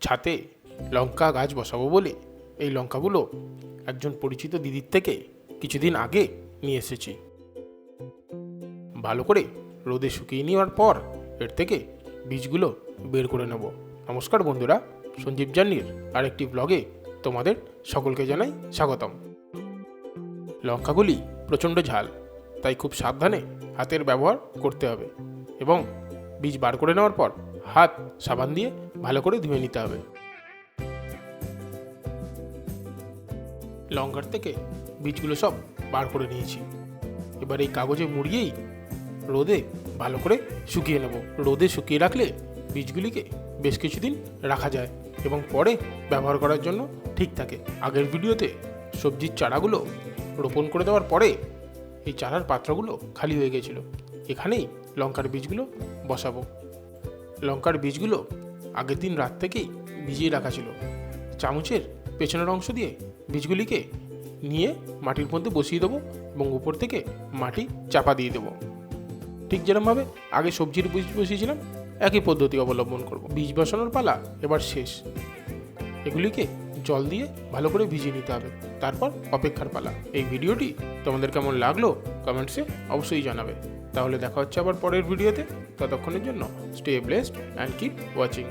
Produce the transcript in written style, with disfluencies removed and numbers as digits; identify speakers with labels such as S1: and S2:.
S1: ছাতে লঙ্কা গাছ বসাবো বলে এই লঙ্কাগুলো একজন পরিচিত দিদির থেকে কিছুদিন আগে নিয়ে এসেছি। ভালো করে রোদে শুকিয়ে নেওয়ার পর এর থেকে বীজগুলো বের করে নেব। নমস্কার বন্ধুরা, সঞ্জীব জার্নির আরেকটি ব্লগে তোমাদের সকলকে জানাই স্বাগতম। লঙ্কাগুলি প্রচণ্ড ঝাল, তাই খুব সাবধানে হাতের ব্যবহার করতে হবে এবং বীজ বার করে নেওয়ার পর হাত সাবান দিয়ে ভালো করে ধুয়ে নিতে হবে। লঙ্কার থেকে বীজগুলো সব বার করে নিয়েছি। এবার এই কাগজে মুড়িয়েই রোদে ভালো করে শুকিয়ে নেব। রোদে শুকিয়ে রাখলে বীজগুলিকে বেশ কিছুদিন রাখা যায় এবং পরে ব্যবহার করার জন্য ঠিক থাকে। আগের ভিডিওতে সবজির চারাগুলো রোপণ করে দেওয়ার পরে এই চারার পাত্রগুলো খালি হয়ে গেছিলো। এখানেই লঙ্কার বীজগুলো বসাবো। লঙ্কার বীজগুলো আগের দিন রাত থেকেই ভিজিয়ে রাখা ছিল। চামচের পেছনের অংশ দিয়ে বীজগুলিকে নিয়ে মাটির মধ্যে বসিয়ে দেবো এবং উপর থেকে মাটি চাপা দিয়ে দেবো। ঠিক যেরকমভাবে আগে সবজির বীজ বসিয়েছিলাম একই পদ্ধতি অবলম্বন করব। বীজ বসানোর পালা এবার শেষ। এগুলিকে জল দিয়ে ভালো করে ভিজিয়ে নিতে হবে, তারপর অপেক্ষার পালা। এই ভিডিওটি তোমাদের কেমন লাগলো কমেন্টসে অবশ্যই জানাবে। তাহলে দেখা হচ্ছে আবার পরের ভিডিওতে। ততক্ষণের জন্য stay blessed and keep watching.